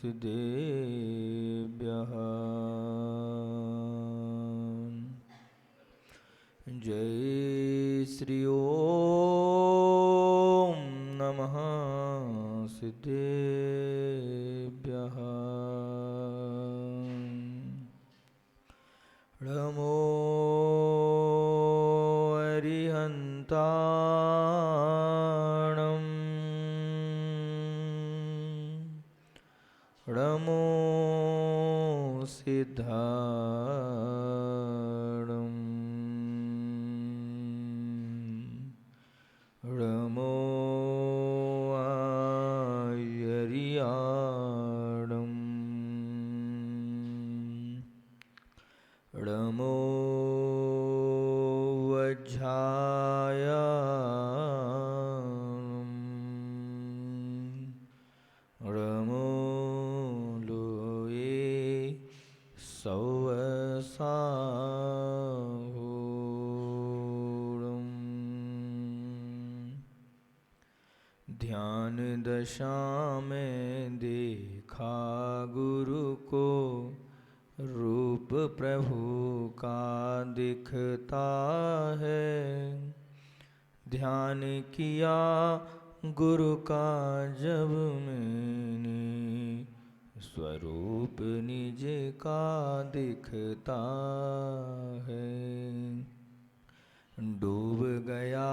सिद्धेभ्यः। जय श्री ओम नमः सिद्धेभ्यः। नमो अरिहन्ताणं नमो सिद्धाणं नमो आयर्याणं नमो वज्झायाणं नमो लोये सौवसाहूणं। ध्यान दशा में देखा गुरु को, रूप प्रभु का दिखता है। ध्यान किया गुरु का जब मैंने, स्वरूप निज का दिखता है। डूब गया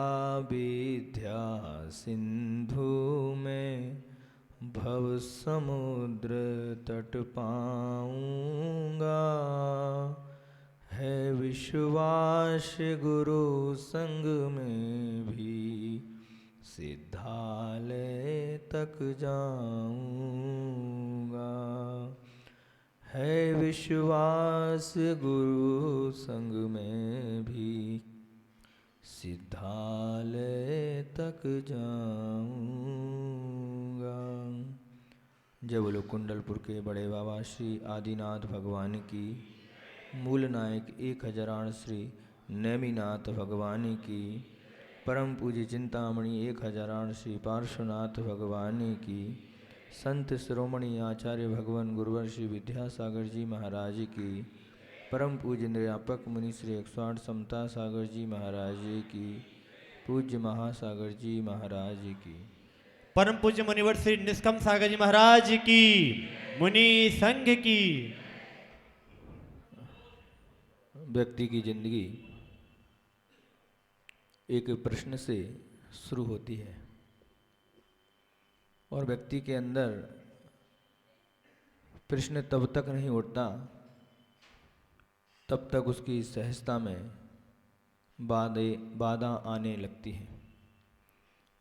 विद्या सिंधु में, भव समुद्र तट पाऊंगा। है विश्वास गुरु संग में भी, सिद्धालय तक जाऊंगा। है विश्वास गुरु संग में भी, सिद्धालय तक जाऊंगा। जय बोलो कुंडलपुर के बड़े बाबा श्री आदिनाथ भगवान की, मूल नायक 1008 श्री नेमिनाथ भगवान की, परम पूज्य चिंतामणि 1008 श्री पार्श्वनाथ भगवान की, संत शिरोमणि आचार्य भगवान गुरुवर श्री विद्यासागर जी महाराज की, परम पूज्य निर्यापक मुनि श्री 108 समता सागर जी महाराज की, पूज्य महासागर जी महाराज की, परम पूज्य मुनिवर श्री निष्कम सागर जी महाराज की, मुनि संघ की। व्यक्ति की जिंदगी एक प्रश्न से शुरू होती है और व्यक्ति के अंदर प्रश्न तब तक नहीं उठता तब तक उसकी सहजता में बाधा आने लगती है।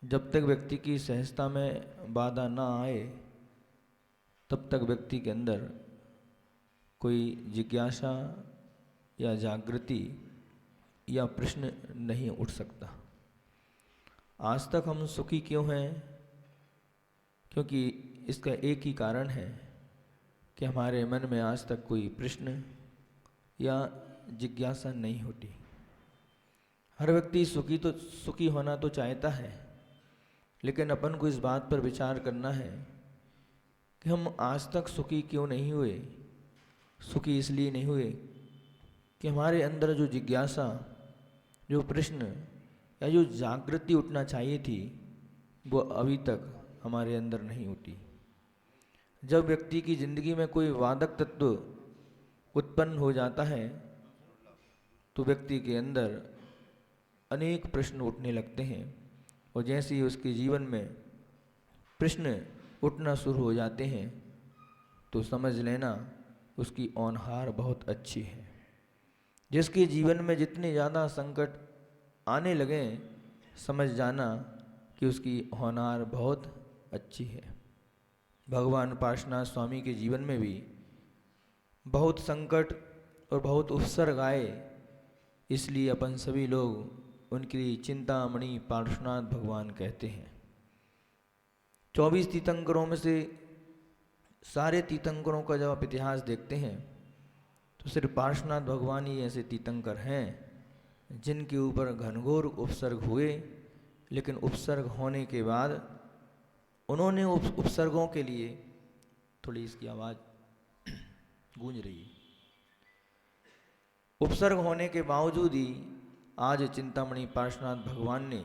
जब तक व्यक्ति की सहजता में बाधा ना आए तब तक व्यक्ति के अंदर कोई जिज्ञासा या जागृति या प्रश्न नहीं उठ सकता। आज तक हम सुखी क्यों हैं? क्योंकि इसका एक ही कारण है कि हमारे मन में आज तक कोई प्रश्न या जिज्ञासा नहीं होती। हर व्यक्ति सुखी होना तो चाहता है, लेकिन अपन को इस बात पर विचार करना है कि हम आज तक सुखी क्यों नहीं हुए। सुखी इसलिए नहीं हुए कि हमारे अंदर जो जिज्ञासा, जो प्रश्न या जो जागृति उठना चाहिए थी वो अभी तक हमारे अंदर नहीं उठी। जब व्यक्ति की जिंदगी में कोई वादक तत्व उत्पन्न हो जाता है तो व्यक्ति के अंदर अनेक प्रश्न उठने लगते हैं और जैसे ही उसके जीवन में प्रश्न उठना शुरू हो जाते हैं तो समझ लेना उसकी औनहार बहुत अच्छी है। जिसके जीवन में जितने ज़्यादा संकट आने लगे समझ जाना कि उसकी होनहार बहुत अच्छी है। भगवान पार्श्वनाथ स्वामी के जीवन में भी बहुत संकट और बहुत उपसर्ग आए, इसलिए अपन सभी लोग उनकी चिंतामणि पार्श्वनाथ भगवान कहते हैं। 24 तीर्थंकरों में से सारे तीर्थंकरों का जब आप इतिहास देखते हैं तो सिर्फ पार्श्वनाथ भगवान ही ऐसे तीर्थंकर हैं जिनके ऊपर घनघोर उपसर्ग हुए, लेकिन उपसर्ग होने के बाद उन्होंने उपसर्गों के लिए थोड़ी इसकी आवाज़ गूंज रही है। उपसर्ग होने के बावजूद ही आज चिंतामणि पार्श्वनाथ भगवान ने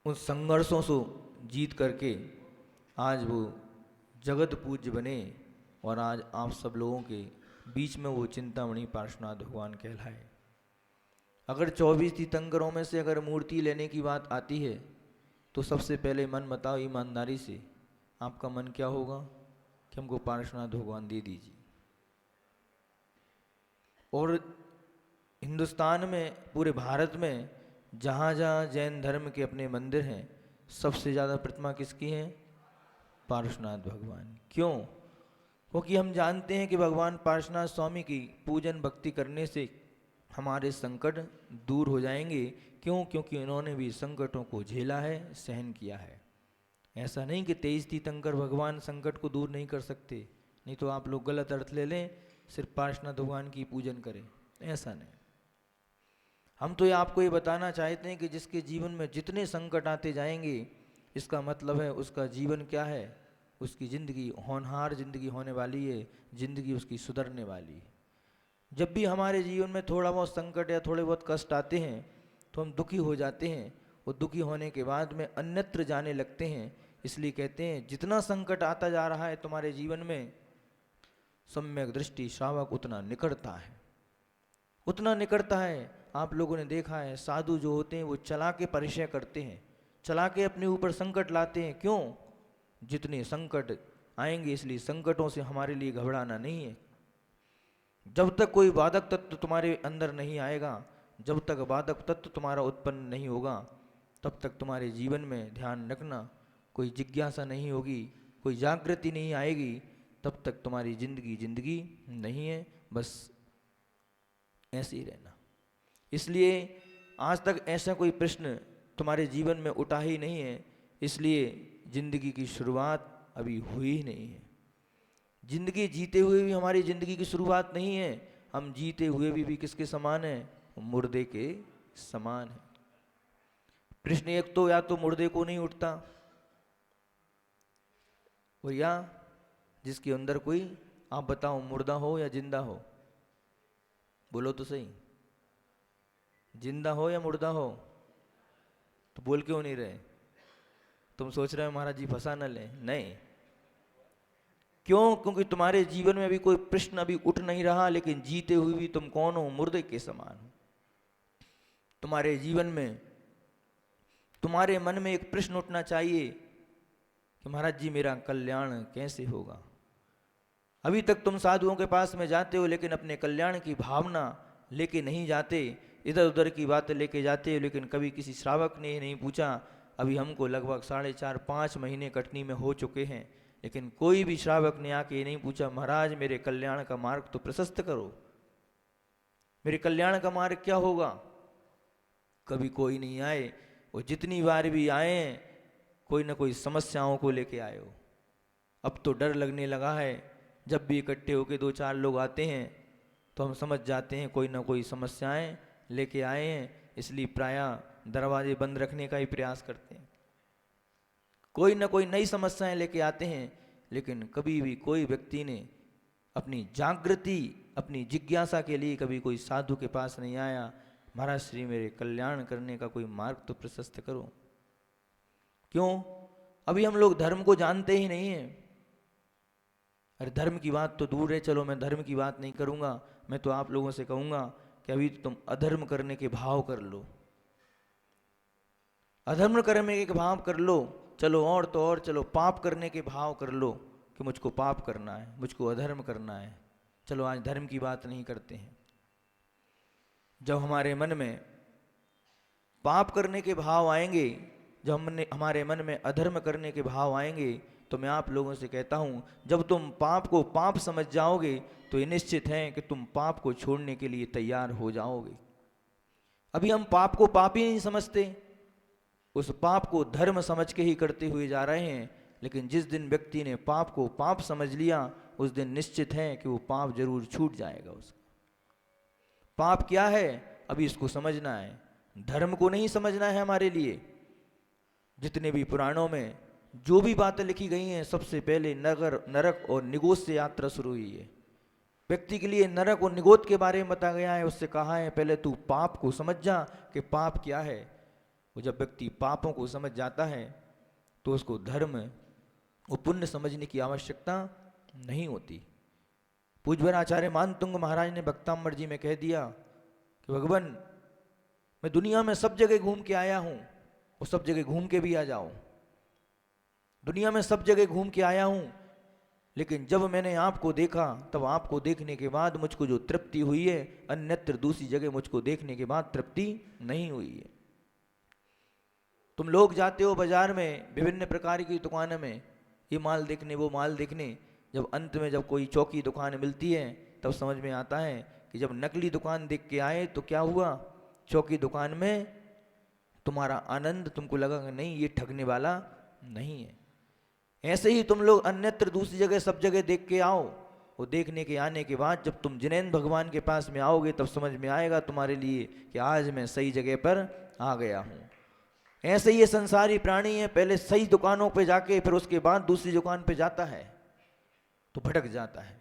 उन संघर्षों से जीत करके आज वो जगत पूज्य बने और आज आप सब लोगों के बीच में वो चिंतामणि पार्श्वनाथ भगवान कहलाए। अगर 24 तीर्थंकरों में से अगर मूर्ति लेने की बात आती है तो सबसे पहले मन बताओ ईमानदारी से, आपका मन क्या होगा कि हमको पार्श्वनाथ भगवान दे दीजिए। और हिंदुस्तान में, पूरे भारत में जहाँ जहाँ जैन धर्म के अपने मंदिर हैं, सबसे ज़्यादा प्रतिमा किसकी है? पार्श्वनाथ भगवान। क्यों? क्योंकि हम जानते हैं कि भगवान पार्श्वनाथ स्वामी की पूजन भक्ति करने से हमारे संकट दूर हो जाएंगे। क्यों? क्योंकि उन्होंने भी संकटों को झेला है, सहन किया है। ऐसा नहीं कि 23 तीर्थंकर भगवान संकट को दूर नहीं कर सकते, नहीं तो आप लोग गलत अर्थ ले लें, सिर्फ पार्श्वनाथ भगवान की पूजन करें, ऐसा नहीं। हम तो ये आपको ये बताना चाहते हैं कि जिसके जीवन में जितने संकट आते जाएंगे, इसका मतलब है उसका जीवन क्या है? उसकी ज़िंदगी होनहार ज़िंदगी होने वाली है, ज़िंदगी उसकी सुधरने वाली है। जब भी हमारे जीवन में थोड़ा बहुत संकट या थोड़े बहुत कष्ट आते हैं तो हम दुखी हो जाते हैं, और दुखी होने के बाद में अन्यत्र जाने लगते हैं। इसलिए कहते हैं जितना संकट आता जा रहा है तुम्हारे जीवन में, सम्यक दृष्टि श्रावक उतना निकटता है, उतना निकटता है। आप लोगों ने देखा है साधु जो होते हैं वो चला के परिचय करते हैं, चला के अपने ऊपर संकट लाते हैं। क्यों? जितने संकट आएंगे, इसलिए संकटों से हमारे लिए घबराना नहीं है। जब तक कोई बाधक तत्व तुम्हारे अंदर नहीं आएगा, जब तक बाधक तत्व तुम्हारा उत्पन्न नहीं होगा, तब तक तुम्हारे जीवन में ध्यान रखना कोई जिज्ञासा नहीं होगी, कोई जागृति नहीं आएगी, तब तक तुम्हारी जिंदगी नहीं है, बस ऐसे ही रहना। इसलिए आज तक ऐसा कोई प्रश्न तुम्हारे जीवन में उठा ही नहीं है, इसलिए जिंदगी की शुरुआत अभी हुई ही नहीं है। जिंदगी जीते हुए भी हमारी जिंदगी की शुरुआत नहीं है, हम जीते हुए भी किसके समान है? मुर्दे के समान है। प्रश्न एक तो या तो मुर्दे को नहीं उठता, और या जिसके अंदर कोई, आप बताओ, मुर्दा हो या जिंदा हो? बोलो तो सही, जिंदा हो या मुर्दा हो? तो बोल क्यों नहीं रहे? तुम सोच रहे हो महाराज जी फंसा न ले? नहीं। क्यों? क्योंकि तुम्हारे जीवन में अभी कोई प्रश्न अभी उठ नहीं रहा, लेकिन जीते हुए भी तुम कौन हो? मुर्दे के समान हो। तुम्हारे जीवन में, तुम्हारे मन में एक प्रश्न उठना चाहिए कि महाराज जी मेरा कल्याण कैसे होगा? अभी तक तुम साधुओं के पास में जाते हो, लेकिन अपने कल्याण की भावना लेके नहीं जाते, इधर उधर की बातें लेके जाते हो, लेकिन कभी किसी श्रावक ने नहीं पूछा। अभी हमको लगभग 4.5-5 महीने कटनी में हो चुके हैं, लेकिन कोई भी श्रावक ने आके ये नहीं पूछा महाराज मेरे कल्याण का मार्ग तो प्रशस्त करो, मेरे कल्याण का मार्ग क्या होगा? कभी कोई नहीं आए, और जितनी बार भी आए कोई ना कोई समस्याओं को लेके आए हो। अब तो डर लगने लगा है, जब भी इकट्ठे होके 2-4 लोग आते हैं तो हम समझ जाते हैं कोई ना कोई समस्याएं लेके आए हैं, इसलिए प्रायः दरवाजे बंद रखने का ही प्रयास करते हैं। कोई ना कोई नई समस्याएं लेके आते हैं, लेकिन कभी भी कोई व्यक्ति ने अपनी जागृति, अपनी जिज्ञासा के लिए कभी कोई साधु के पास नहीं आया, महाराज श्री मेरे कल्याण करने का कोई मार्ग तो प्रशस्त करो। क्यों? अभी हम लोग धर्म को जानते ही नहीं हैं। अरे धर्म की बात तो दूर है, चलो मैं धर्म की बात नहीं करूँगा, मैं तो आप लोगों से कहूँगा कि अभी तो तुम अधर्म करने के भाव कर लो, अधर्म करने के भाव कर लो, चलो और तो और चलो पाप करने के भाव कर लो कि मुझको पाप करना है, मुझको अधर्म करना है। चलो आज धर्म की बात नहीं करते हैं। जब हमारे मन में पाप करने के भाव आएंगे, जब हमारे मन में अधर्म करने के भाव आएंगे, तो मैं आप लोगों से कहता हूँ जब तुम पाप को पाप समझ जाओगे तो ये निश्चित है कि तुम पाप को छोड़ने के लिए तैयार हो जाओगे। अभी हम पाप को पाप ही नहीं समझते, उस पाप को धर्म समझ के ही करते हुए जा रहे हैं। लेकिन जिस दिन व्यक्ति ने पाप को पाप समझ लिया, उस दिन निश्चित है कि वो पाप जरूर छूट जाएगा उसका। पाप क्या है अभी इसको समझना है, धर्म को नहीं समझना है। हमारे लिए जितने भी पुराणों में जो भी बातें लिखी गई हैं सबसे पहले नरक और निगोद से यात्रा शुरू हुई है। व्यक्ति के लिए नरक और निगोद के बारे में बताया गया है। उससे कहा है पहले तू पाप को समझ जा कि पाप क्या है। वो जब व्यक्ति पापों को समझ जाता है तो उसको धर्म और पुण्य समझने की आवश्यकता नहीं होती। पूज्य आचार्य मानतुंग महाराज ने भक्ताम्बर जी में कह दिया कि भगवान मैं दुनिया में सब जगह घूम के आया हूं और सब जगह घूम के भी आ जाओ। दुनिया में सब जगह घूम के आया हूं, लेकिन जब मैंने आपको देखा तब आपको देखने के बाद मुझको जो तृप्ति हुई है, अन्यत्र दूसरी जगह मुझको देखने के बाद तृप्ति नहीं हुई है। तुम लोग जाते हो बाजार में विभिन्न प्रकार की दुकानों में, ये माल देखने वो माल देखने, जब अंत में जब कोई चौकी दुकान मिलती है तब समझ में आता है कि जब नकली दुकान देख के आए तो क्या हुआ, चौकी दुकान में तुम्हारा आनंद तुमको लगा कि नहीं ये ठगने वाला नहीं है। ऐसे ही तुम लोग अन्यत्र दूसरी जगह सब जगह देख के आओ, वो देखने के आने के बाद जब तुम जिनेंद्र भगवान के पास में आओगे तब समझ में आएगा तुम्हारे लिए कि आज मैं सही जगह पर आ गया हूँ। ऐसे ही ये संसारी प्राणी है, पहले सही दुकानों पे जाके फिर उसके बाद दूसरी दुकान पे जाता है तो भटक जाता है।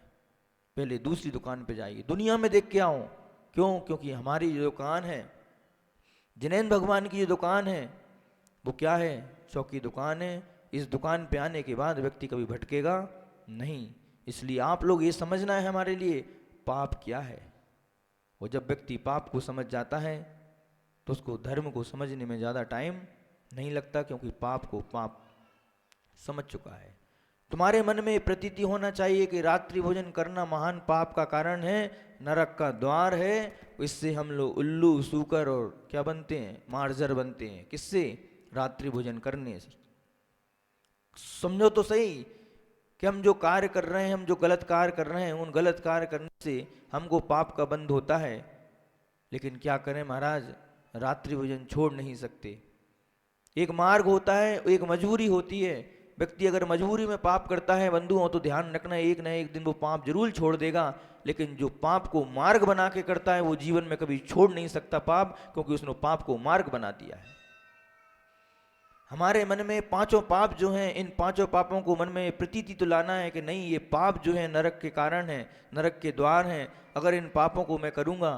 पहले दूसरी दुकान पे जाइए, दुनिया में देख के आओ। क्यों? क्योंकि हमारी जो दुकान है, जिनेंद्र भगवान की जो दुकान है वो क्या है? चौकी दुकान है। इस दुकान पे आने के बाद व्यक्ति कभी भटकेगा नहीं। इसलिए आप लोग ये समझना है हमारे लिए पाप क्या है। वो जब व्यक्ति पाप को समझ जाता है तो उसको धर्म को समझने में ज़्यादा टाइम नहीं लगता, क्योंकि पाप को पाप समझ चुका है। तुम्हारे मन में प्रतीति होना चाहिए कि रात्रि भोजन करना महान पाप का कारण है, नरक का द्वार है। इससे हम लोग उल्लू सूकर और क्या बनते हैं, मार्जर बनते हैं। किससे? रात्रि भोजन करने से। समझो तो सही कि हम जो कार्य कर रहे हैं, हम जो गलत कार्य कर रहे हैं, उन गलत कार्य करने से हमको पाप का बंध होता है। लेकिन क्या करें महाराज, रात्रि भोजन छोड़ नहीं सकते। एक मार्ग होता है, एक मजबूरी होती है। व्यक्ति अगर मजबूरी में पाप करता है बंधुओं, तो ध्यान रखना एक न एक दिन वो पाप जरूर छोड़ देगा। लेकिन जो पाप को मार्ग बना के करता है वो जीवन में कभी छोड़ नहीं सकता पाप, क्योंकि उसने पाप को मार्ग बना दिया है। हमारे मन में पांचों पाप जो हैं, इन पांचों पापों को मन में प्रतीति तो लाना है कि नहीं ये पाप जो है नरक के कारण है, नरक के द्वार हैं। अगर इन पापों को मैं करूंगा,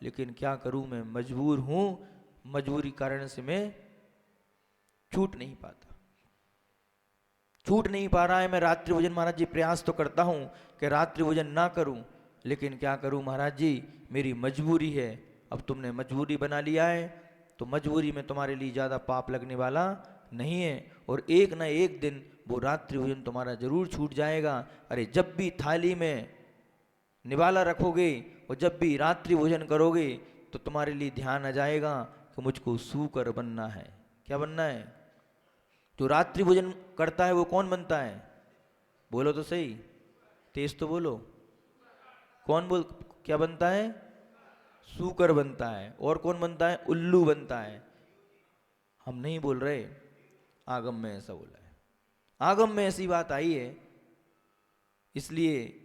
लेकिन क्या करूं, मैं मजबूर हूं, मजबूरी कारण से मैं छूट नहीं पाता, छूट नहीं पा रहा है। मैं रात्रि भोजन महाराज जी प्रयास तो करता हूं कि रात्रि भोजन ना करूं, लेकिन क्या करूं महाराज जी, मेरी मजबूरी है। अब तुमने मजबूरी बना लिया है तो मजबूरी में तुम्हारे लिए ज़्यादा पाप लगने वाला नहीं है, और एक ना एक दिन वो रात्रि भोजन तुम्हारा जरूर छूट जाएगा। अरे जब भी थाली में निवाला रखोगे और जब भी रात्रि भोजन करोगे तो तुम्हारे लिए ध्यान आ जाएगा कि मुझको सूकर बनना है। क्या बनना है? जो रात्रि भोजन करता है वो कौन बनता है? बोलो तो सही, तेज तो बोलो। कौन बोल, क्या बनता है? सूकर बनता है। और कौन बनता है? उल्लू बनता है। हम नहीं बोल रहे, आगम में ऐसा बोला है, आगम में ऐसी बात आई है। इसलिए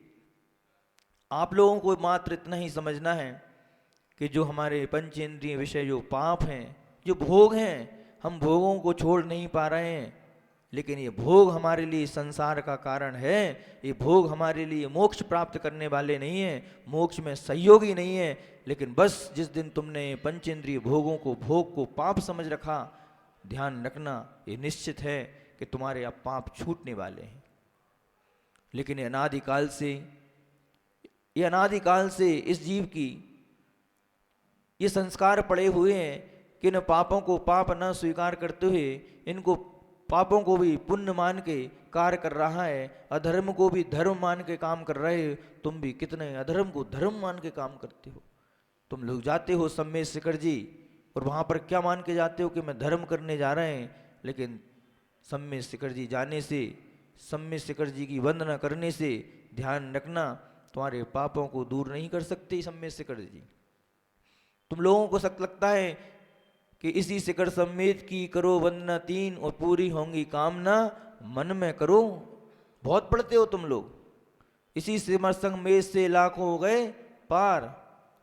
आप लोगों को मात्र इतना ही समझना है कि जो हमारे पंचेंद्रिय विषय जो पाप हैं, जो भोग हैं, हम भोगों को छोड़ नहीं पा रहे हैं। लेकिन ये भोग हमारे लिए संसार का कारण है, ये भोग हमारे लिए मोक्ष प्राप्त करने वाले नहीं है, मोक्ष में सहयोगी नहीं है। लेकिन बस जिस दिन तुमने पंचेंद्रिय भोगों को, भोग को पाप समझ रखा, ध्यान रखना ये निश्चित है कि तुम्हारे अब पाप छूटने वाले हैं। लेकिन अनादिकाल से इस जीव की ये संस्कार पड़े हुए हैं कि इन पापों को पाप न स्वीकार करते हुए, इनको पापों को भी पुण्य मान के कार्य कर रहा है, अधर्म को भी धर्म मान के काम कर रहे हो। तुम भी कितने अधर्म को धर्म मान के काम करते हो। तुम लोग जाते हो सम्मेद शिखर जी और वहाँ पर क्या मान के जाते हो कि मैं धर्म करने जा रहे हैं, लेकिन सम्मेद शिखर जी जाने से, सम्मेद शिखर जी की वंदना करने से ध्यान रखना तुम्हारे पापों को दूर नहीं कर सकते सम्मेद शिखर जी। तुम लोगों को सख्त लगता है कि इसी शिखर सम्मेद की करो वंदना 3 और पूरी होंगी कामना मन में करो। बहुत पढ़ते हो तुम लोग, इसी सिमर सम्मेद से लाखों हो गए पार,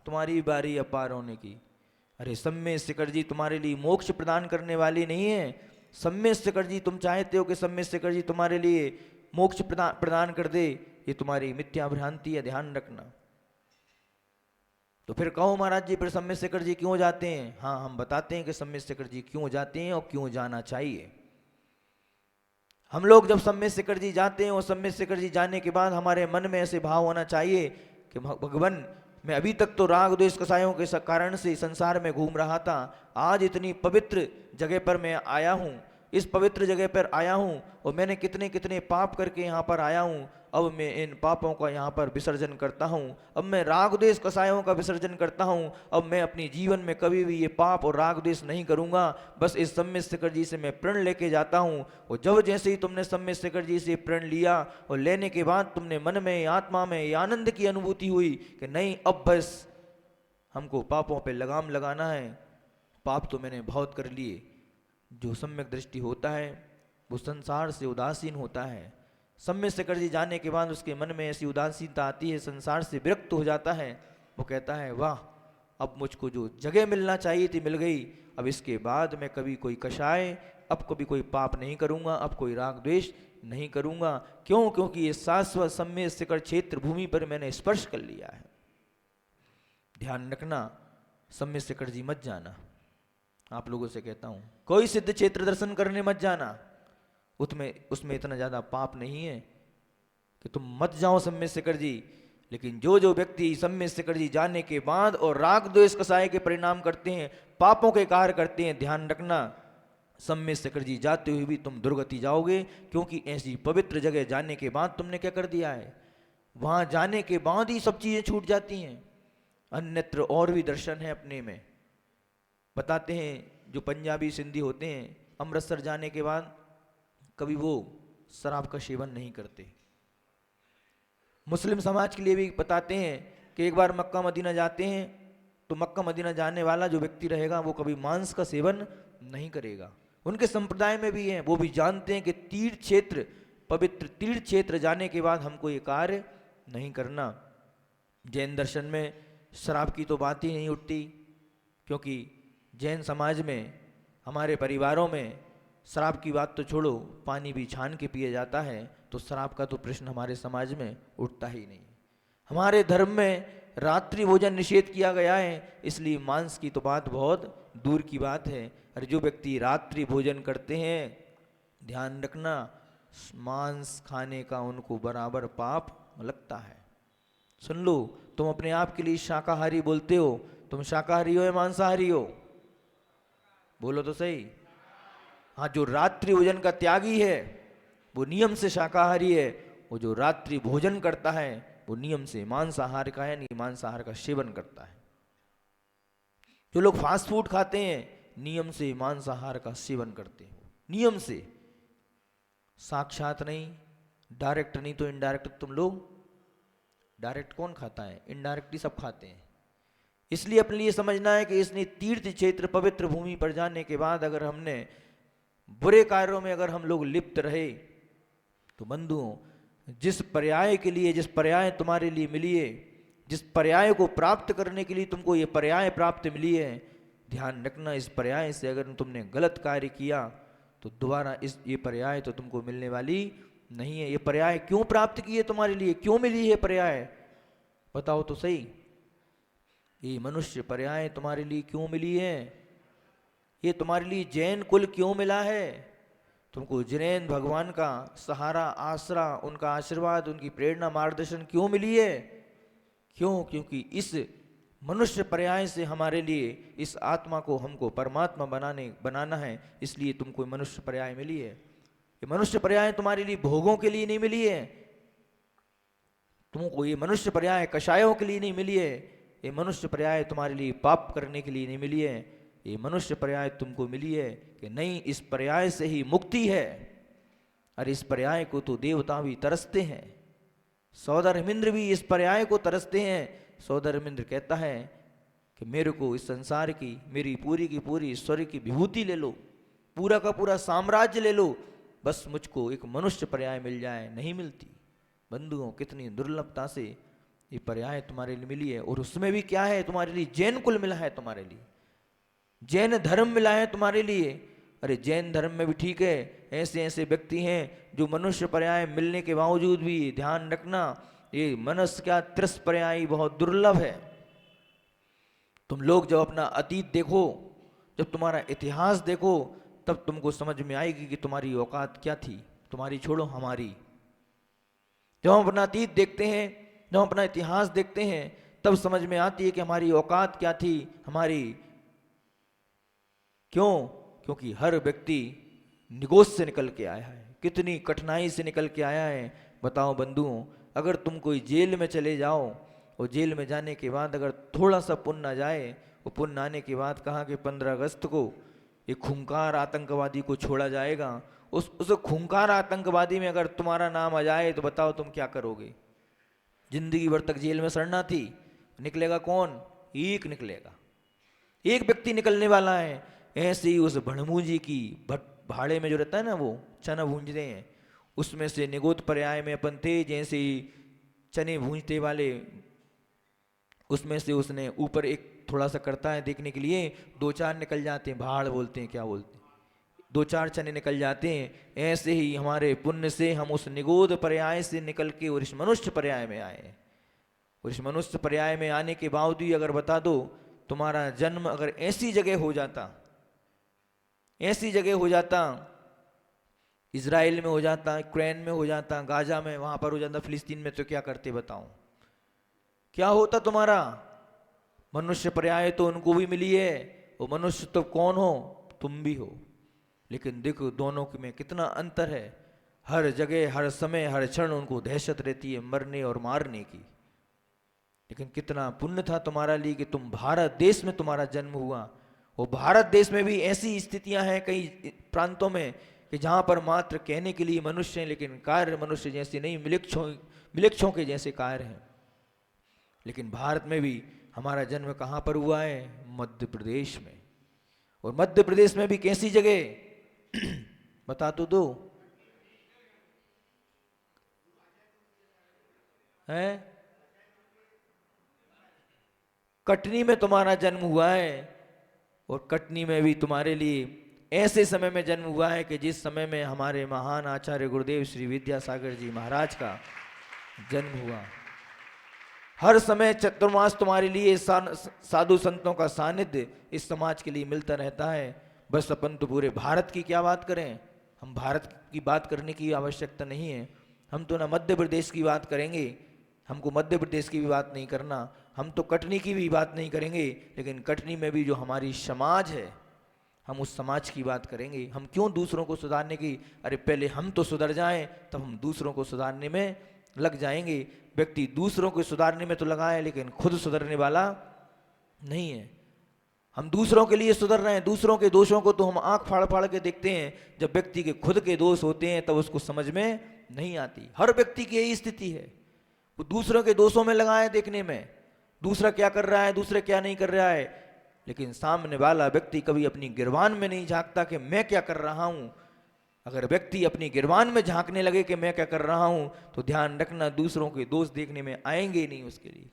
तुम्हारी बारी अपार होने की। अरे सम्मेद शिखर जी तुम्हारे लिए मोक्ष प्रदान करने वाली नहीं है, सम्यक शेखर जी तुम चाहते हो कि सम्यक शेखर जी तुम्हारे लिए मोक्ष प्रदान कर दे, ये तुम्हारी मिथ्या भ्रांति है, ध्यान रखना। तो फिर कहो महाराज जी फिर सम्यक शेखर जी क्यों जाते हैं? हाँ, हम बताते हैं कि सम्यक शेखर जी क्यों जाते हैं और क्यों जाना चाहिए। हम लोग जब सम्यक शेखर जी जाते हैं और सम्यक शेखर जी जाने के बाद हमारे मन में ऐसे भाव होना चाहिए कि भगवान, मैं अभी तक तो राग द्वेष कसायों के कारण से संसार में घूम रहा था, आज इतनी पवित्र जगह पर मैं आया हूँ, इस पवित्र जगह पर आया हूँ और मैंने कितने कितने पाप करके यहाँ पर आया हूँ, अब मैं इन पापों का यहाँ पर विसर्जन करता हूँ, अब मैं राग द्वेष कसायों का विसर्जन करता हूँ, अब मैं अपनी जीवन में कभी भी ये पाप और राग द्वेष नहीं करूँगा, बस इस सम्यक शेखर जी से मैं प्रण लेके जाता हूँ। और जब जैसे ही तुमने सम्यक शेखर जी से प्रण लिया और लेने के बाद तुमने मन में आत्मा में ये आनंद की अनुभूति हुई कि नहीं, अब बस हमको पापों पे लगाम लगाना है, पाप तो मैंने बहुत कर लिए। जो सम्यक दृष्टि होता है वो संसार से उदासीन होता है। सम्यक शेखर जी जाने के बाद उसके मन में ऐसी उदासीनता आती है, संसार से विरक्त हो जाता है। वो कहता है वाह, अब मुझको जो जगह मिलना चाहिए थी मिल गई, अब इसके बाद मैं कभी कोई कषाय, अब कभी कोई पाप नहीं करूँगा, अब कोई राग द्वेष नहीं करूँगा। क्यों? क्योंकि ये शाश्वत सम्यक शेखर क्षेत्र भूमि पर मैंने स्पर्श कर लिया है। ध्यान रखना, सम्यक शेखर जी मत जाना। आप लोगों से कहता हूँ कोई सिद्ध क्षेत्र दर्शन करने मत जाना, उसमें इतना ज़्यादा पाप नहीं है कि तुम मत जाओ सम्यक शेखर जी। लेकिन जो व्यक्ति सम्यक शेखर जी जाने के बाद और राग द्वेष कसाय के परिणाम करते हैं, पापों के कार्य करते हैं, ध्यान रखना सम्यक शेखर जी जाते हुए भी तुम दुर्गति जाओगे। क्योंकि ऐसी पवित्र जगह जाने के बाद तुमने क्या कर दिया है, वहाँ जाने के बाद ही सब चीज़ें छूट जाती हैं। अन्यत्र और भी दर्शन है अपने में। बताते हैं जो पंजाबी सिंधी होते हैं, अमृतसर जाने के बाद कभी वो शराब का सेवन नहीं करते। मुस्लिम समाज के लिए भी बताते हैं कि एक बार मक्का मदीना जाते हैं तो मक्का मदीना जाने वाला जो व्यक्ति रहेगा वो कभी मांस का सेवन नहीं करेगा। उनके संप्रदाय में भी है, वो भी जानते हैं कि तीर्थ क्षेत्र, पवित्र तीर्थ क्षेत्र जाने के बाद हमको ये कार्य नहीं करना। जैन दर्शन में शराब की तो बात ही नहीं उठती, क्योंकि जैन समाज में हमारे परिवारों में शराब की बात तो छोड़ो, पानी भी छान के पिया जाता है, तो शराब का तो प्रश्न हमारे समाज में उठता ही नहीं। हमारे धर्म में रात्रि भोजन निषेध किया गया है, इसलिए मांस की तो बात बहुत दूर की बात है। और जो व्यक्ति रात्रि भोजन करते हैं, ध्यान रखना, मांस खाने का उनको बराबर पाप लगता है। सुन लो, तुम अपने आप के लिए शाकाहारी बोलते हो, तुम शाकाहारी हो या मांसाहारी हो? बोलो तो सही। हाँ, जो रात्रि भोजन का त्यागी है वो नियम से शाकाहारी है, वो जो रात्रि भोजन करता है वो नियम से मांसाहार का है, नहीं मांसाहार का सेवन करता है। जो लोग फास्ट फूड खाते हैं नियम से मांसाहार का सेवन करते हैं, नियम से, साक्षात नहीं, डायरेक्ट नहीं तो इनडायरेक्ट। तुम लोग डायरेक्ट कौन खाता है? इनडायरेक्टली सब खाते हैं। इसलिए अपने लिए समझना है कि इसने तीर्थ क्षेत्र पवित्र भूमि पर जाने के बाद अगर हमने बुरे कार्यों में अगर हम लोग लिप्त रहे तो बंधुओं, जिस पर्याय के लिए, जिस पर्याय तुम्हारे लिए मिली है, जिस पर्याय को प्राप्त करने के लिए तुमको ये पर्याय प्राप्त मिली है, ध्यान रखना इस पर्याय से अगर तुमने गलत कार्य किया तो दोबारा ये पर्याय तो तुमको मिलने वाली नहीं है। ये पर्याय क्यों प्राप्त की है तुम्हारे लिए, क्यों मिली है पर्याय? बताओ तो सही। ये मनुष्य पर्याय तुम्हारे लिए क्यों मिली है? ये तुम्हारे लिए जैन कुल क्यों मिला है? तुमको जैन भगवान का सहारा, आसरा, उनका आशीर्वाद, उनकी प्रेरणा, मार्गदर्शन क्यों मिली है? क्यों? क्योंकि इस मनुष्य पर्याय से हमारे लिए, इस आत्मा को हमको परमात्मा बनाना है, इसलिए तुमको मनुष्य पर्याय मिली है। ये मनुष्य पर्याय तुम्हारे लिए भोगों के लिए नहीं मिली है, तुमको ये मनुष्य पर्याय कषायों के लिए नहीं मिली है, ये मनुष्य पर्याय तुम्हारे लिए पाप करने के लिए नहीं मिली है। ये मनुष्य पर्याय तुमको मिली है कि नहीं, इस पर्याय से ही मुक्ति है। और इस पर्याय को तो देवता भी तरसते हैं, सौदरमिंद्र भी इस पर्याय को तरसते हैं। सौदरमिंद्र कहता है कि मेरे को इस संसार की, मेरी पूरी की पूरी ईश्वर की विभूति ले लो, पूरा का पूरा साम्राज्य ले लो, बस मुझको एक मनुष्य पर्याय मिल जाए। नहीं मिलती बंधुओं, कितनी दुर्लभता से ये पर्याय तुम्हारे लिए मिली है। और उसमें भी क्या है, तुम्हारे लिए जैन कुल मिला है, तुम्हारे लिए जैन धर्म मिला है तुम्हारे लिए। अरे जैन धर्म में भी ठीक है, ऐसे ऐसे व्यक्ति हैं जो मनुष्य पर्याय मिलने के बावजूद भी, ध्यान रखना, ये मनुष्य क्या त्रिस पर्याय बहुत दुर्लभ है। तुम लोग जब अपना अतीत देखो, जब तुम्हारा इतिहास देखो, तब तुमको समझ में आएगी कि तुम्हारी औकात क्या थी, तुम्हारी छोड़ो हमारी। जब हम अपना अतीत देखते हैं, जब हम अपना इतिहास देखते हैं, तब समझ में आती है कि हमारी औकात क्या थी, हमारी। क्यों? क्योंकि हर व्यक्ति निगोस से निकल के आया है, कितनी कठिनाई से निकल के आया है। बताओ बंधुओं, अगर तुम कोई जेल में चले जाओ और जेल में जाने के बाद अगर थोड़ा सा पुण्य आ जाए, वो पुण्य आने के बाद कहा कि 15 अगस्त को एक खूंखार आतंकवादी को छोड़ा जाएगा, उस खूंखार आतंकवादी में अगर तुम्हारा नाम आ जाए तो बताओ तुम क्या करोगे? जिंदगी भर तक जेल में सड़ना थी। निकलेगा कौन? एक निकलेगा, एक व्यक्ति निकलने वाला है। ऐसे ही उस भड़मूजी की भाड़े में जो रहता है ना, वो चना भूंजते हैं, उसमें से निगोद पर्याय में अपन थे, जैसे ही चने भूंजते वाले, उसमें से उसने ऊपर एक थोड़ा सा करता है देखने के लिए, 2-4 निकल जाते हैं, भाड़ बोलते हैं, क्या बोलते हैं, 2-4 चने निकल जाते हैं। ऐसे ही हमारे पुण्य से हम उस निगोद पर्याय से निकल के और इस मनुष्य पर्याय में आए। और इस मनुष्य पर्याय में आने के बावजूद अगर बता दो, तुम्हारा जन्म अगर ऐसी जगह हो जाता, ऐसी जगह हो जाता, इजराइल में हो जाता, यूक्रेन में हो जाता, गाजा में, वहां पर हो जाता, फिलिस्तीन में, तो क्या करते बताओ? क्या होता तुम्हारा? मनुष्य पर्याय तो उनको भी मिली है, वो मनुष्य तो कौन हो? तुम भी हो। लेकिन देखो दोनों में कितना अंतर है। हर जगह, हर समय, हर क्षण उनको दहशत रहती है मरने और मारने की। लेकिन कितना पुण्य था तुम्हारा लिए कि तुम भारत देश में तुम्हारा जन्म हुआ। और भारत देश में भी ऐसी स्थितियां हैं कई प्रांतों में कि जहां पर मात्र कहने के लिए मनुष्य हैं, लेकिन कार्य मनुष्य जैसे नहीं, मिलिक्षों के जैसे कार्य हैं। लेकिन भारत में भी हमारा जन्म कहां पर हुआ है? मध्य प्रदेश में। और मध्य प्रदेश में भी कैसी जगह बता तो दो है? कटनी में तुम्हारा जन्म हुआ है। और कटनी में भी तुम्हारे लिए ऐसे समय में जन्म हुआ है कि जिस समय में हमारे महान आचार्य गुरुदेव श्री विद्यासागर जी महाराज का जन्म हुआ। हर समय चतुर्मास तुम्हारे लिए साधु संतों का सानिध्य इस समाज के लिए मिलता रहता है। बस अपन तो पूरे भारत की क्या बात करें, हम भारत की बात करने की आवश्यकता नहीं है। हम तो ना मध्य प्रदेश की बात करेंगे, हमको मध्य प्रदेश की भी बात नहीं करना, हम तो कटनी की भी बात नहीं करेंगे, लेकिन कटनी में भी जो हमारी समाज है, हम उस समाज की बात करेंगे। हम क्यों दूसरों को सुधारने की, अरे पहले हम तो सुधर जाएं, तब हम दूसरों को सुधारने में लग जाएंगे। व्यक्ति दूसरों को सुधारने में तो लगा है, लेकिन खुद सुधरने वाला नहीं है। हम दूसरों के लिए सुधर रहे हैं, दूसरों के दोषों को तो हम आंख फाड़ फाड़ के देखते हैं। जब व्यक्ति के खुद के दोष होते हैं तब उसको समझ में नहीं आती। हर व्यक्ति की यही स्थिति है, वो दूसरों के दोषों में लगा है देखने में, दूसरा क्या कर रहा है, दूसरा क्या नहीं कर रहा है। लेकिन सामने वाला व्यक्ति कभी अपनी गिरबान में नहीं झांकता कि मैं क्या कर रहा हूं। अगर व्यक्ति अपनी गिरबान में झांकने लगे कि मैं क्या कर रहा हूं, तो ध्यान रखना दूसरों के दोष देखने में आएंगे नहीं उसके लिए।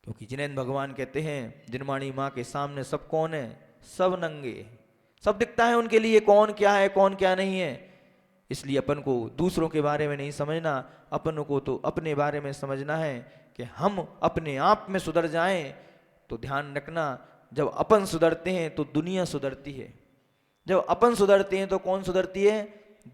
क्योंकि जिनेंद्र भगवान कहते हैं, जिनवाणी माँ के सामने सब कौन है? सब नंगे, सब दिखता है उनके लिए कौन क्या है, कौन क्या नहीं है। इसलिए अपन को दूसरों के बारे में नहीं समझना, अपन को तो अपने बारे में समझना है कि हम अपने आप में सुधर जाएं। तो ध्यान रखना, जब अपन सुधरते हैं तो दुनिया सुधरती है। जब अपन सुधरते हैं तो कौन सुधरती है?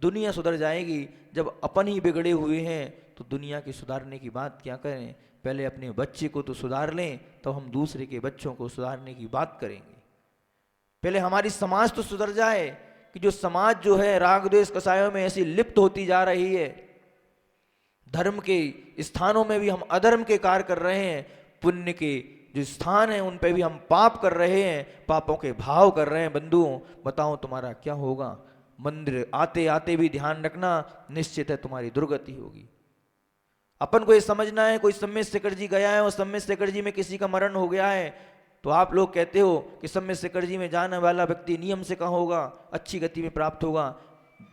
दुनिया सुधर जाएगी। जब अपन ही बिगड़े हुए हैं तो दुनिया की सुधारने की बात क्या करें। पहले अपने बच्चे को तो सुधार लें, तो हम दूसरे के बच्चों को सुधारने की बात करेंगे। पहले हमारी समाज तो सुधर जाए, कि जो समाज जो है राग द्वेष कसायों में ऐसी लिप्त होती जा रही है, धर्म के स्थानों में भी हम अधर्म के कार्य कर रहे हैं, पुण्य के जो स्थान है उन पे भी हम पाप कर रहे हैं, पापों के भाव कर रहे हैं। बंधुओं बताओ तुम्हारा क्या होगा? मंदिर आते आते भी ध्यान रखना, निश्चित है तुम्हारी दुर्गति होगी। अपन को ये समझना है, कोई सम्मेद शेखर जी गया है और सम्मेद शेखर जी में किसी का मरण हो गया है, तो आप लोग कहते हो कि सम्मेद शेखर जी में जाने वाला व्यक्ति नियम से कहाँ होगा, अच्छी गति में प्राप्त होगा।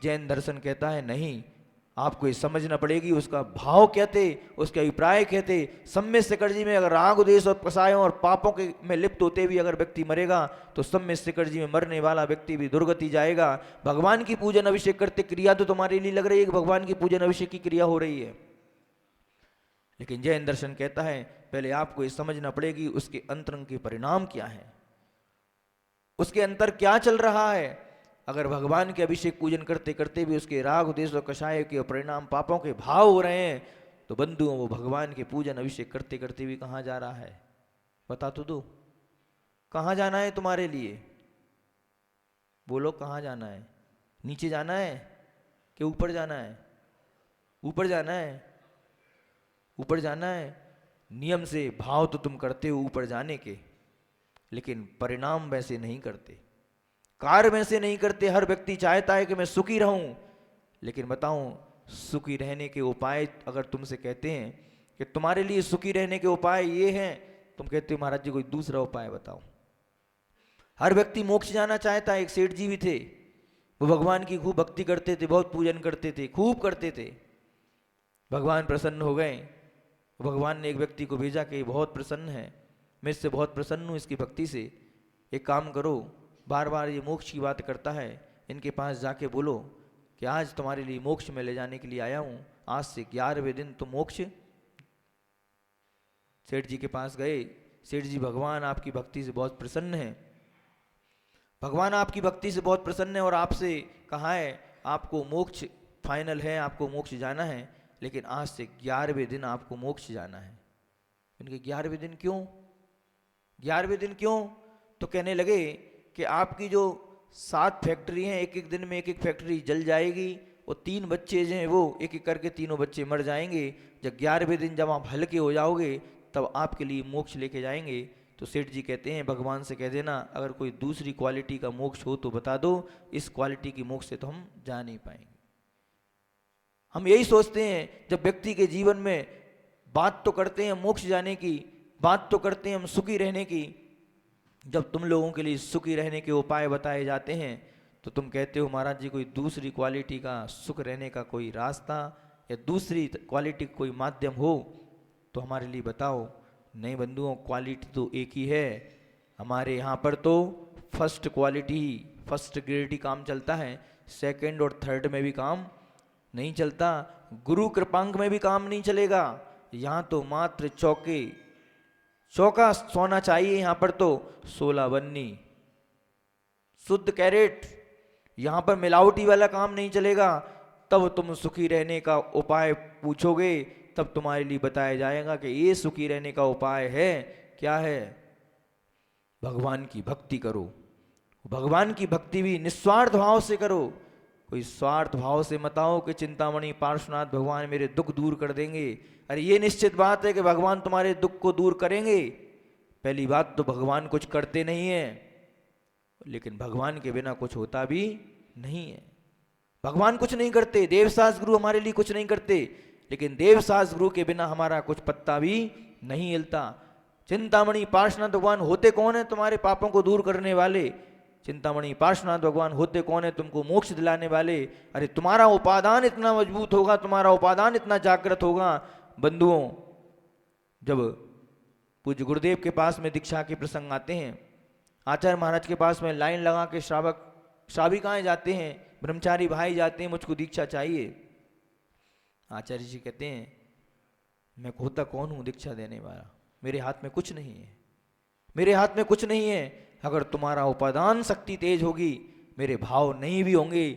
जैन दर्शन कहता है नहीं, आपको ये समझना पड़ेगी उसका भाव क्या थे, उसके अभिप्राय क्या थे। सम्यक शिखर जी में अगर राग द्वेष और कसायों और पापों के में लिप्त होते हुए अगर व्यक्ति मरेगा तो सम्यक शिखर जी में मरने वाला व्यक्ति भी दुर्गति जाएगा। भगवान की पूजन अभिषेक करते क्रिया तो तुम्हारे लिए लग रही है कि भगवान की पूजन अभिषेक की क्रिया हो रही है, लेकिन जैन दर्शन कहता है पहले आपको ये समझना पड़ेगी उसके अंतरंग के परिणाम क्या है, उसके अंतर क्या चल रहा है। अगर भगवान के अभिषेक पूजन करते करते भी उसके राग द्वेष और कषाय के परिणाम पापों के भाव हो रहे हैं तो बंधुओं वो भगवान के पूजन अभिषेक करते करते भी कहाँ जा रहा है, बता तो दो। कहाँ जाना है तुम्हारे लिए, बोलो कहाँ जाना है, नीचे जाना है कि ऊपर जाना है? ऊपर जाना है, ऊपर जाना है। नियम से भाव तो तुम करते हो ऊपर जाने के, लेकिन परिणाम वैसे नहीं करते, कार्य वैसे नहीं करते। हर व्यक्ति चाहता है कि मैं सुखी रहूं, लेकिन बताऊं सुखी रहने के उपाय अगर तुमसे कहते हैं कि तुम्हारे लिए सुखी रहने के उपाय ये हैं, तुम कहते हो महाराज जी कोई दूसरा उपाय बताओ। हर व्यक्ति मोक्ष जाना चाहता है। एक सेठ जी भी थे, वो भगवान की खूब भक्ति करते थे, बहुत पूजन करते थे, खूब करते थे। भगवान प्रसन्न हो गए, भगवान ने एक व्यक्ति को भेजा कि बहुत प्रसन्न है, मैं इससे बहुत प्रसन्न हूँ इसकी भक्ति से, एक काम करो बार बार ये मोक्ष की बात करता है, इनके पास जाके बोलो कि आज तुम्हारे लिए मोक्ष में ले जाने के लिए आया हूँ, आज से 11वें दिन तुम मोक्ष। सेठ जी के पास गए, सेठ जी भगवान आपकी भक्ति से बहुत प्रसन्न है, भगवान आपकी भक्ति से बहुत प्रसन्न है और आपसे कहा है आपको मोक्ष फाइनल है, आपको मोक्ष जाना है, लेकिन आज से 11वें दिन आपको मोक्ष जाना है। इनके 11वें दिन क्यों, 11वें दिन क्यों? तो कहने लगे कि आपकी जो 7 फैक्ट्री हैं, एक एक दिन में एक एक फैक्ट्री जल जाएगी, और 3 बच्चे जो हैं वो एक एक करके तीनों बच्चे मर जाएंगे। जब 11वें दिन जब आप हल्के हो जाओगे तब आपके लिए मोक्ष लेके जाएंगे। तो सेठ जी कहते हैं भगवान से कह देना अगर कोई दूसरी क्वालिटी का मोक्ष हो तो बता दो, इस क्वालिटी की मोक्ष से तो हम जा नहीं पाएंगे। हम यही सोचते हैं जब व्यक्ति के जीवन में बात तो करते हैं मोक्ष जाने की, बात तो करते हैं हम सुखी रहने की, जब तुम लोगों के लिए सुखी रहने के उपाय बताए जाते हैं तो तुम कहते हो महाराज जी कोई दूसरी क्वालिटी का सुख रहने का कोई रास्ता या दूसरी क्वालिटी कोई माध्यम हो तो हमारे लिए बताओ। नहीं बंधुओं, क्वालिटी तो एक ही है। हमारे यहाँ पर तो फर्स्ट क्वालिटी, फर्स्ट ग्रेड ही काम चलता है, सेकंड और थर्ड में भी काम नहीं चलता, गुरु कृपांक में भी काम नहीं चलेगा। यहाँ तो मात्र चौका सोना चाहिए। यहाँ पर तो 16 बन्नी शुद्ध कैरेट, यहाँ पर मिलावटी वाला काम नहीं चलेगा। तब तुम सुखी रहने का उपाय पूछोगे तब तुम्हारे लिए बताया जाएगा कि ये सुखी रहने का उपाय है। क्या है? भगवान की भक्ति करो। भगवान की भक्ति भी निस्वार्थ भाव से करो, कोई स्वार्थ भाव से मत आओ कि चिंतामणि पार्श्वनाथ भगवान मेरे दुख दूर कर देंगे। अरे ये निश्चित बात है कि भगवान तुम्हारे दुख को दूर करेंगे। पहली बात तो भगवान कुछ करते नहीं है, लेकिन भगवान के बिना कुछ होता भी नहीं है। भगवान कुछ नहीं करते, देवसास गुरु हमारे लिए कुछ नहीं करते, लेकिन देवसास गुरु के बिना हमारा कुछ पत्ता भी नहीं हिलता। चिंतामणि पार्श्वनाथ भगवान होते कौन है? तुम्हारे पापों को दूर करने वाले। चिंतामणि पार्श्वनाथ भगवान होते कौन है? तुमको मोक्ष दिलाने वाले। अरे तुम्हारा उपादान इतना मजबूत होगा, तुम्हारा उपादान इतना जागृत होगा। बंधुओं, जब पूज्य गुरुदेव के पास में दीक्षा के प्रसंग आते हैं, आचार्य महाराज के पास में लाइन लगा के श्राविकाएं जाते हैं, ब्रह्मचारी भाई जाते हैं, मुझको दीक्षा चाहिए। आचार्य जी कहते हैं मैं होता कौन हूं दीक्षा देने वाला, मेरे हाथ में कुछ नहीं है, मेरे हाथ में कुछ नहीं है। अगर तुम्हारा उपादान शक्ति तेज होगी, मेरे भाव नहीं भी होंगे,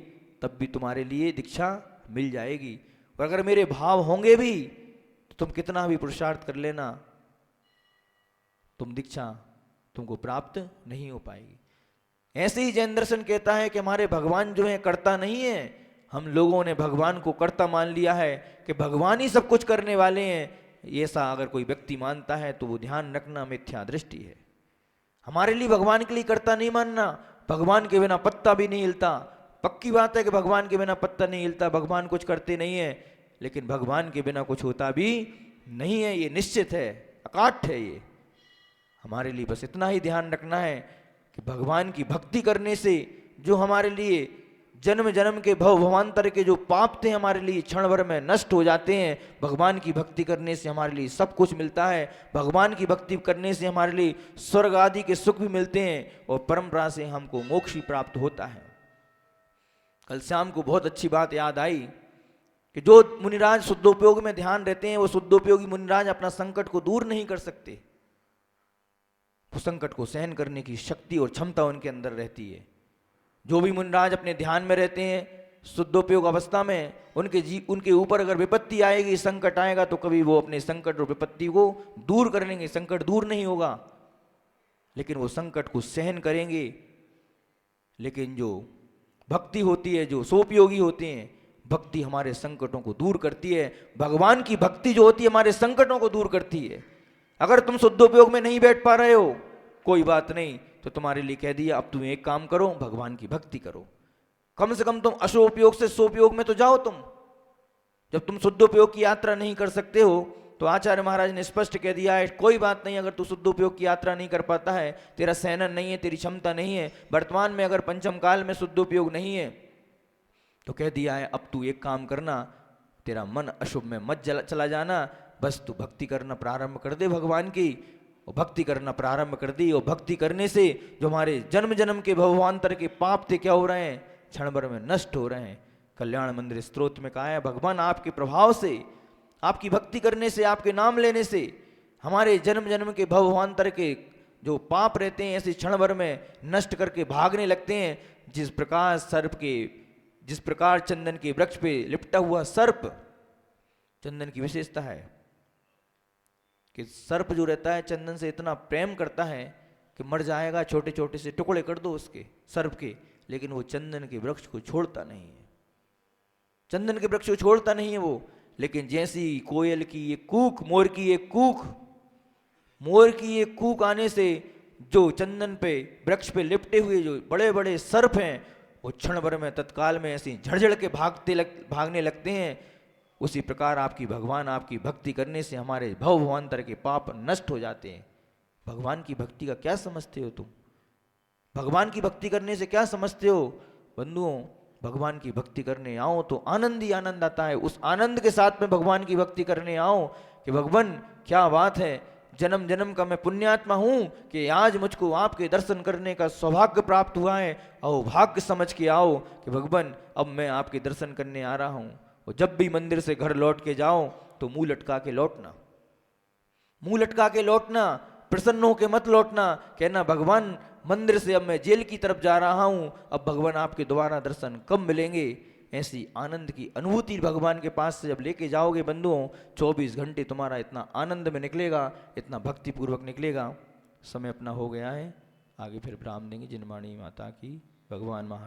तब भी तुम्हारे लिए दीक्षा मिल जाएगी। और अगर मेरे भाव होंगे भी तो तुम कितना भी पुरुषार्थ कर लेना, तुम दीक्षा तुमको प्राप्त नहीं हो पाएगी। ऐसे ही जैन दर्शन कहता है कि हमारे भगवान जो है कर्ता नहीं है। हम लोगों ने भगवान को कर्ता मान लिया है कि भगवान ही सब कुछ करने वाले हैं। ऐसा अगर कोई व्यक्ति मानता है तो वो ध्यान रखना मिथ्या दृष्टि है। हमारे लिए भगवान के लिए कर्ता नहीं मानना। भगवान के बिना पत्ता भी नहीं हिलता। पक्की बात है कि भगवान के बिना पत्ता नहीं हिलता, भगवान कुछ करते नहीं है, लेकिन भगवान के बिना कुछ होता भी नहीं है, ये निश्चित है, अकाट्य है। ये हमारे लिए बस इतना ही ध्यान रखना है कि भगवान की भक्ति करने से जो हमारे लिए जन्म जन्म के भव भवांतर के जो पाप थे हमारे लिए क्षण भर में नष्ट हो जाते हैं। भगवान की भक्ति करने से हमारे लिए सब कुछ मिलता है। भगवान की भक्ति करने से हमारे लिए स्वर्ग आदि के सुख भी मिलते हैं और परंपरा से हमको मोक्ष भी प्राप्त होता है। कल शाम को बहुत अच्छी बात याद आई कि जो मुनिराज शुद्धोपयोग में ध्यान रहते हैं वो शुद्धोपयोगी मुनिराज अपना संकट को दूर नहीं कर सकते। वो संकट को सहन करने की शक्ति और क्षमता उनके अंदर रहती है। जो भी मुनिराज अपने ध्यान में रहते हैं शुद्धोपयोग अवस्था में, उनके ऊपर अगर विपत्ति आएगी, संकट आएगा, तो कभी वो अपने संकट और विपत्ति को दूर कर लेंगे। संकट दूर नहीं होगा लेकिन वो संकट को सहन करेंगे। लेकिन जो भक्ति होती है, जो सोपयोगी होते हैं, भक्ति हमारे संकटों को दूर करती है। भगवान की भक्ति जो होती है हमारे संकटों को दूर करती है। अगर तुम शुद्धोपयोग में नहीं बैठ पा रहे हो, कोई बात नहीं, तो तुम्हारे लिए कह दिया अब तुम एक काम करो, भगवान की भक्ति करो। कम से कम तुम अशोपयोग से सोपयोग में तो जाओ। तुम जब तुम शुद्धोपयोग की यात्रा नहीं कर सकते हो तो आचार्य महाराज ने स्पष्ट कह दिया है, कोई बात नहीं, अगर तू शुद्धोपयोग की यात्रा नहीं कर पाता है, तेरा सहनन नहीं है, तेरी क्षमता नहीं है, वर्तमान में अगर पंचम काल में शुद्धोपयोग नहीं है, तो कह दिया है अब तू एक काम करना, तेरा मन अशुभ में मत चला जाना, बस तू भक्ति करना प्रारंभ कर दे भगवान की। और भक्ति करना प्रारंभ कर दी और भक्ति करने से जो हमारे जन्म जन्म के भवांतर के पाप थे क्या हो रहे हैं, क्षण भर में नष्ट हो रहे हैं। कल्याण मंदिर स्तोत्र में कहा है, भगवान आपके प्रभाव से, आपकी भक्ति करने से, आपके नाम लेने से हमारे जन्म जन्म के भवांतर के जो पाप रहते हैं ऐसे क्षण भर में नष्ट करके भागने लगते हैं। जिस प्रकार चंदन के वृक्ष पे लिपटा हुआ सर्प, चंदन की विशेषता है कि सर्प जो रहता है चंदन से इतना प्रेम करता है कि मर जाएगा, छोटे छोटे से टुकड़े कर दो उसके सर्प के, लेकिन वो चंदन के वृक्ष को छोड़ता नहीं है। चंदन के वृक्ष को छोड़ता नहीं है वो। लेकिन जैसी कोयल की ये कूक, मोर की ये कूक आने से जो चंदन पे वृक्ष पे लिपटे हुए जो बड़े बड़े सर्प हैं वो क्षण भर में तत्काल में ऐसी झड़झड़ के भागने लगते हैं। उसी प्रकार आपकी भगवान आपकी भक्ति करने से हमारे भव भवांतर के पाप नष्ट हो जाते हैं। भगवान की भक्ति का क्या समझते हो तुम? भगवान की भक्ति करने से क्या समझते हो? बंधुओं, भगवान की भक्ति करने आओ तो आनंद ही आनंद आता है। उस आनंद के साथ में भगवान की भक्ति करने आओ कि भगवान क्या बात है, जन्म जन्म का मैं पुण्यात्मा हूं कि आज मुझको आपके दर्शन करने का सौभाग्य प्राप्त हुआ है। और भाग्य समझ के आओ कि भगवान अब मैं आपके दर्शन करने आ रहा हूं। और जब भी मंदिर से घर लौट के जाओ तो मुंह लटका के लौटना, प्रसन्न होकर मत लौटना। कहना भगवान मंदिर से अब मैं जेल की तरफ जा रहा हूं, अब भगवान आपके दोबारा दर्शन कब मिलेंगे। ऐसी आनंद की अनुभूति भगवान के पास से जब लेके जाओगे बंधुओं, 24 घंटे तुम्हारा इतना आनंद में निकलेगा, इतना भक्ति पूर्वक निकलेगा। समय अपना हो गया है, आगे फिर विराम देंगे। जिनवाणी माता की, भगवान महा